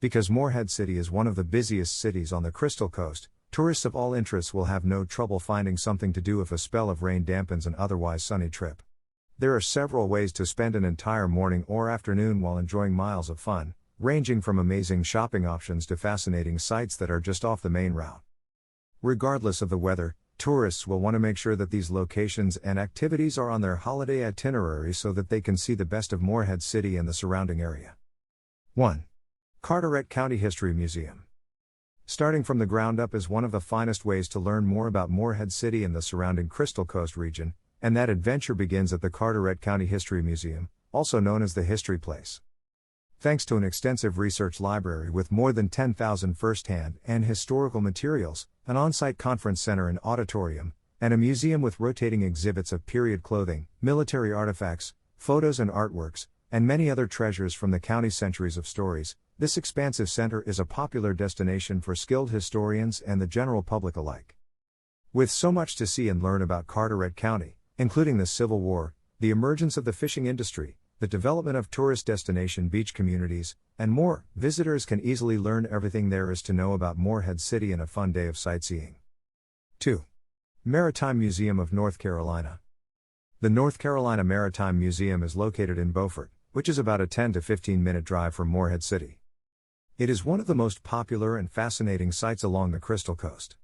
Because Morehead City is one of the busiest cities on the Crystal Coast, tourists of all interests will have no trouble finding something to do if a spell of rain dampens an otherwise sunny trip. There are several ways to spend an entire morning or afternoon while enjoying miles of fun, ranging from amazing shopping options to fascinating sights that are just off the main route. Regardless of the weather, tourists will want to make sure that these locations and activities are on their holiday itinerary so that they can see the best of Morehead City and the surrounding area. 1. Carteret County History Museum. Starting from the ground up is one of the finest ways to learn more about Morehead City and the surrounding Crystal Coast region, and that adventure begins at the Carteret County History Museum, also known as the History Place. Thanks to an extensive research library with more than 10,000 first-hand and historical materials, an on-site conference center and auditorium, and a museum with rotating exhibits of period clothing, military artifacts, photos and artworks, and many other treasures from the county's centuries of stories, this expansive center is a popular destination for skilled historians and the general public alike. With so much to see and learn about Carteret County, including the Civil War, the emergence of the fishing industry, the development of tourist destination beach communities, and more, visitors can easily learn everything there is to know about Morehead City in a fun day of sightseeing. 2. Maritime Museum of North Carolina. The North Carolina Maritime Museum is located in Beaufort, which is about a 10 to 15 minute drive from Morehead City. It is one of the most popular and fascinating sites along the Crystal Coast.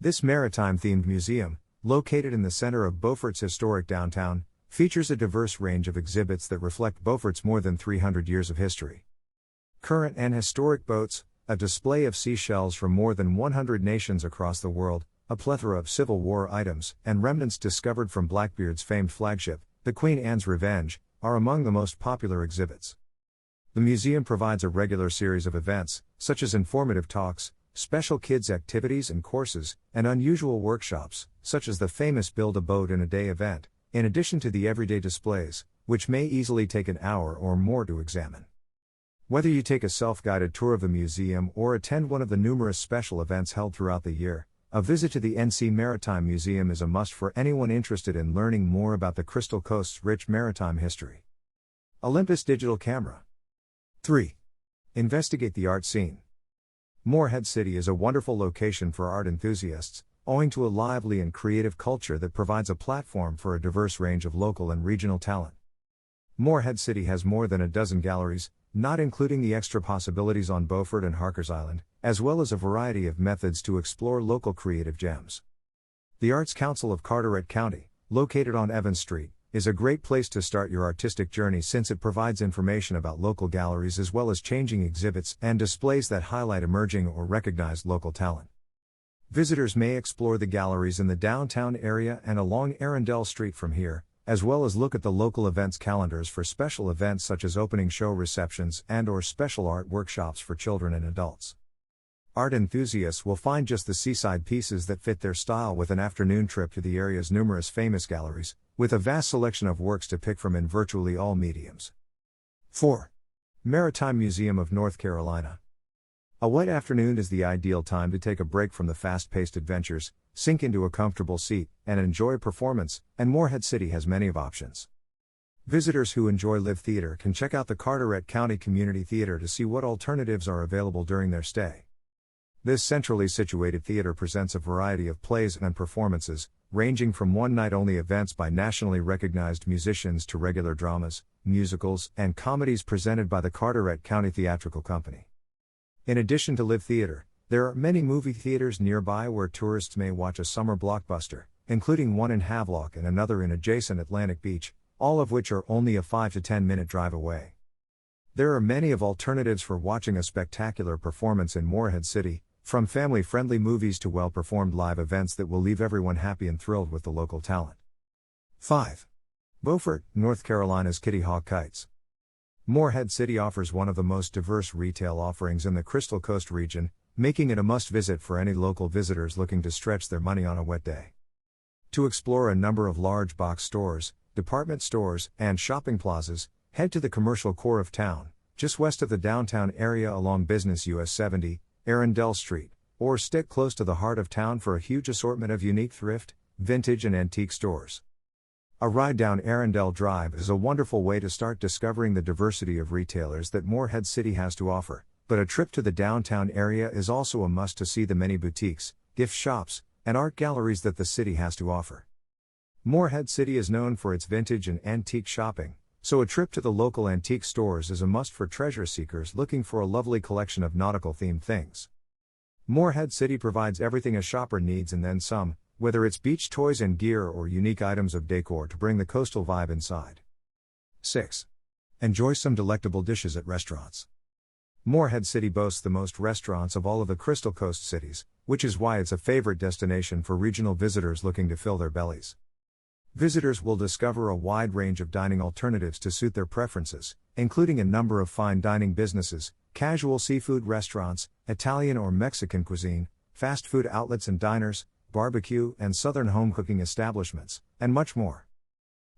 This maritime-themed museum, located in the center of Beaufort's historic downtown, features a diverse range of exhibits that reflect Beaufort's more than 300 years of history. Current and historic boats, a display of seashells from more than 100 nations across the world, a plethora of Civil War items, and remnants discovered from Blackbeard's famed flagship, the Queen Anne's Revenge, are among the most popular exhibits. The museum provides a regular series of events, such as informative talks, special kids' activities and courses, and unusual workshops, such as the famous Build a Boat in a Day event, in addition to the everyday displays, which may easily take an hour or more to examine. Whether you take a self-guided tour of the museum or attend one of the numerous special events held throughout the year, a visit to the NC Maritime Museum is a must for anyone interested in learning more about the Crystal Coast's rich maritime history. Olympus Digital Camera. 3. Investigate the art scene. Morehead City is a wonderful location for art enthusiasts, owing to a lively and creative culture that provides a platform for a diverse range of local and regional talent. Morehead City has more than a dozen galleries, not including the extra possibilities on Beaufort and Harkers Island, as well as a variety of methods to explore local creative gems. The Arts Council of Carteret County, located on Evans Street, is a great place to start your artistic journey since it provides information about local galleries as well as changing exhibits and displays that highlight emerging or recognized local talent. Visitors may explore the galleries in the downtown area and along Arundel Street from here, as well as look at the local events calendars for special events such as opening show receptions and/or special art workshops for children and adults. Art enthusiasts will find just the seaside pieces that fit their style with an afternoon trip to the area's numerous famous galleries, with a vast selection of works to pick from in virtually all mediums. 4. Maritime Museum of North Carolina. A wet afternoon is the ideal time to take a break from the fast-paced adventures, sink into a comfortable seat, and enjoy a performance, and Morehead City has many of options. Visitors who enjoy live theater can check out the Carteret County Community Theater to see what alternatives are available during their stay. This centrally situated theater presents a variety of plays and performances, ranging from one-night-only events by nationally recognized musicians to regular dramas, musicals, and comedies presented by the Carteret County Theatrical Company. In addition to live theater, there are many movie theaters nearby where tourists may watch a summer blockbuster, including one in Havelock and another in adjacent Atlantic Beach, all of which are only a 5 to 10 minute drive away. There are many of alternatives for watching a spectacular performance in Morehead City, from family-friendly movies to well-performed live events that will leave everyone happy and thrilled with the local talent. 5. Beaufort, North Carolina's Kitty Hawk Kites. Morehead City offers one of the most diverse retail offerings in the Crystal Coast region, making it a must-visit for any local visitors looking to stretch their money on a wet day. To explore a number of large box stores, department stores, and shopping plazas, head to the commercial core of town, just west of the downtown area along Business US 70, Arundel Street, or stick close to the heart of town for a huge assortment of unique thrift, vintage and antique stores. A ride down Arundel Drive is a wonderful way to start discovering the diversity of retailers that Morehead City has to offer, but a trip to the downtown area is also a must to see the many boutiques, gift shops, and art galleries that the city has to offer. Morehead City is known for its vintage and antique shopping, so a trip to the local antique stores is a must for treasure seekers looking for a lovely collection of nautical-themed things. Morehead City provides everything a shopper needs and then some, whether it's beach toys and gear or unique items of decor to bring the coastal vibe inside. 6. Enjoy some delectable dishes at restaurants. Morehead City boasts the most restaurants of all of the Crystal Coast cities, which is why it's a favorite destination for regional visitors looking to fill their bellies. Visitors will discover a wide range of dining alternatives to suit their preferences, including a number of fine dining businesses, casual seafood restaurants, Italian or Mexican cuisine, fast food outlets and diners, barbecue and southern home cooking establishments, and much more.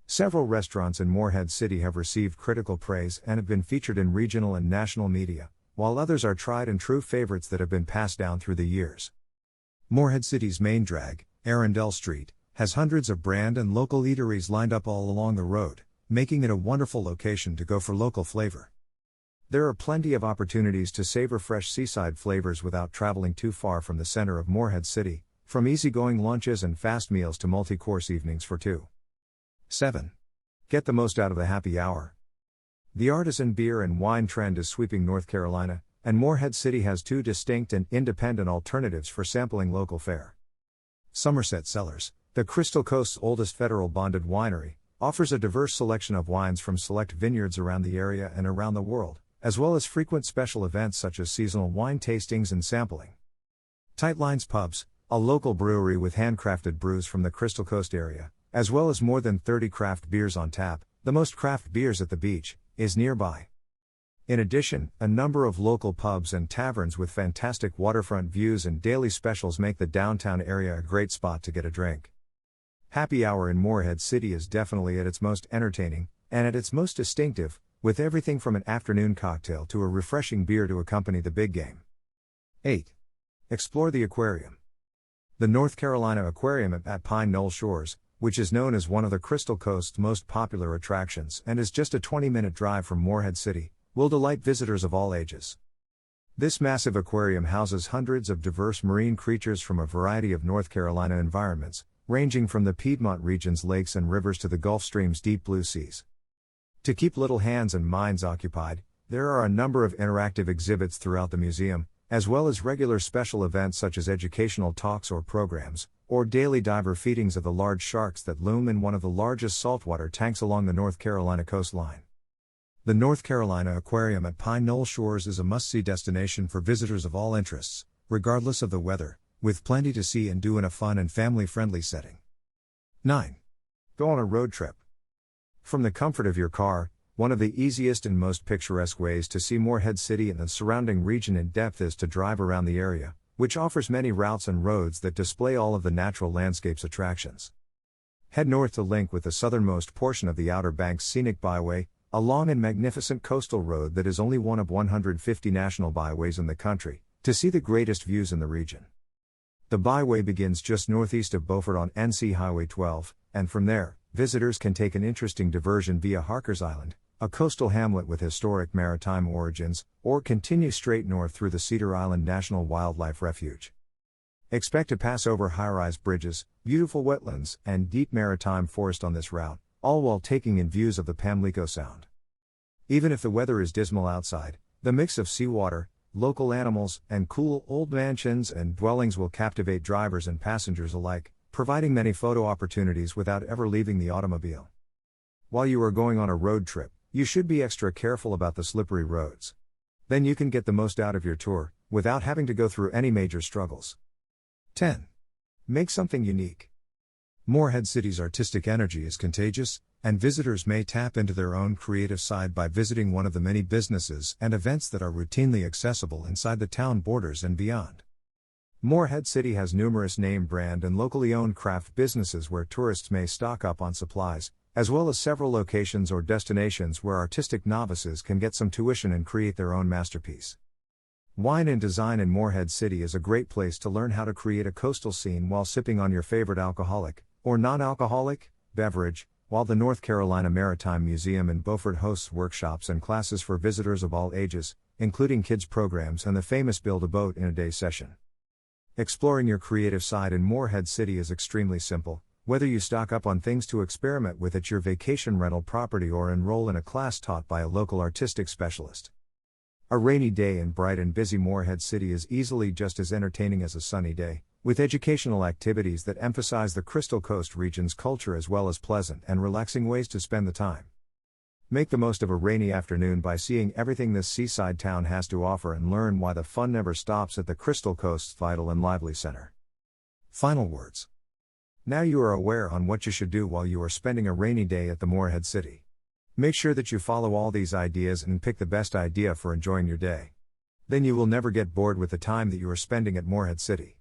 Several restaurants in Morehead City have received critical praise and have been featured in regional and national media, while others are tried and true favorites that have been passed down through the years. Morehead City's main drag, Arundel Street, has hundreds of brand and local eateries lined up all along the road, making it a wonderful location to go for local flavor. There are plenty of opportunities to savor fresh seaside flavors without traveling too far from the center of Morehead City, from easygoing lunches and fast meals to multi-course evenings for two. 7. Get the most out of the happy hour. The artisan beer and wine trend is sweeping North Carolina, and Morehead City has two distinct and independent alternatives for sampling local fare. Somerset Cellars, the Crystal Coast's oldest federal bonded winery, offers a diverse selection of wines from select vineyards around the area and around the world, as well as frequent special events such as seasonal wine tastings and sampling. Tight Lines Pubs, a local brewery with handcrafted brews from the Crystal Coast area, as well as more than 30 craft beers on tap, the most craft beers at the beach, is nearby. In addition, a number of local pubs and taverns with fantastic waterfront views and daily specials make the downtown area a great spot to get a drink. Happy hour in Morehead City is definitely at its most entertaining, and at its most distinctive, with everything from an afternoon cocktail to a refreshing beer to accompany the big game. 8. Explore the aquarium. The North Carolina Aquarium at Pine Knoll Shores, which is known as one of the Crystal Coast's most popular attractions and is just a 20-minute drive from Morehead City, will delight visitors of all ages. This massive aquarium houses hundreds of diverse marine creatures from a variety of North Carolina environments, ranging from the Piedmont region's lakes and rivers to the Gulf Stream's deep blue seas. To keep little hands and minds occupied, there are a number of interactive exhibits throughout the museum, as well as regular special events such as educational talks or programs, or daily diver feedings of the large sharks that loom in one of the largest saltwater tanks along the North Carolina coastline. The North Carolina Aquarium at Pine Knoll Shores is a must-see destination for visitors of all interests, regardless of the weather, with plenty to see and do in a fun and family-friendly setting. 9. Go on a road trip. From the comfort of your car, one of the easiest and most picturesque ways to see Morehead City and the surrounding region in depth is to drive around the area, which offers many routes and roads that display all of the natural landscape's attractions. Head north to link with the southernmost portion of the Outer Banks Scenic Byway, a long and magnificent coastal road that is only one of 150 national byways in the country, to see the greatest views in the region. The byway begins just northeast of Beaufort on NC Highway 12, and from there, visitors can take an interesting diversion via Harker's Island, a coastal hamlet with historic maritime origins, or continue straight north through the Cedar Island National Wildlife Refuge. Expect to pass over high-rise bridges, beautiful wetlands, and deep maritime forest on this route, all while taking in views of the Pamlico Sound. Even if the weather is dismal outside, the mix of seawater, local animals, and cool old mansions and dwellings will captivate drivers and passengers alike, providing many photo opportunities without ever leaving the automobile. While you are going on a road trip, you should be extra careful about the slippery roads. Then you can get the most out of your tour, without having to go through any major struggles. 10. Make something unique. Morehead City's artistic energy is contagious, and visitors may tap into their own creative side by visiting one of the many businesses and events that are routinely accessible inside the town borders and beyond. Morehead City has numerous name brand and locally owned craft businesses where tourists may stock up on supplies, as well as several locations or destinations where artistic novices can get some tuition and create their own masterpiece. Wine and Design in Morehead City is a great place to learn how to create a coastal scene while sipping on your favorite alcoholic, or non-alcoholic, beverage, while the North Carolina Maritime Museum in Beaufort hosts workshops and classes for visitors of all ages, including kids' programs and the famous Build a Boat in a Day session. Exploring your creative side in Morehead City is extremely simple, whether you stock up on things to experiment with at your vacation rental property or enroll in a class taught by a local artistic specialist. A rainy day in bright and busy Morehead City is easily just as entertaining as a sunny day, with educational activities that emphasize the Crystal Coast region's culture as well as pleasant and relaxing ways to spend the time. Make the most of a rainy afternoon by seeing everything this seaside town has to offer and learn why the fun never stops at the Crystal Coast's vital and lively center. Final words. Now you are aware on what you should do while you are spending a rainy day at the Morehead City. Make sure that you follow all these ideas and pick the best idea for enjoying your day. Then you will never get bored with the time that you are spending at Morehead City.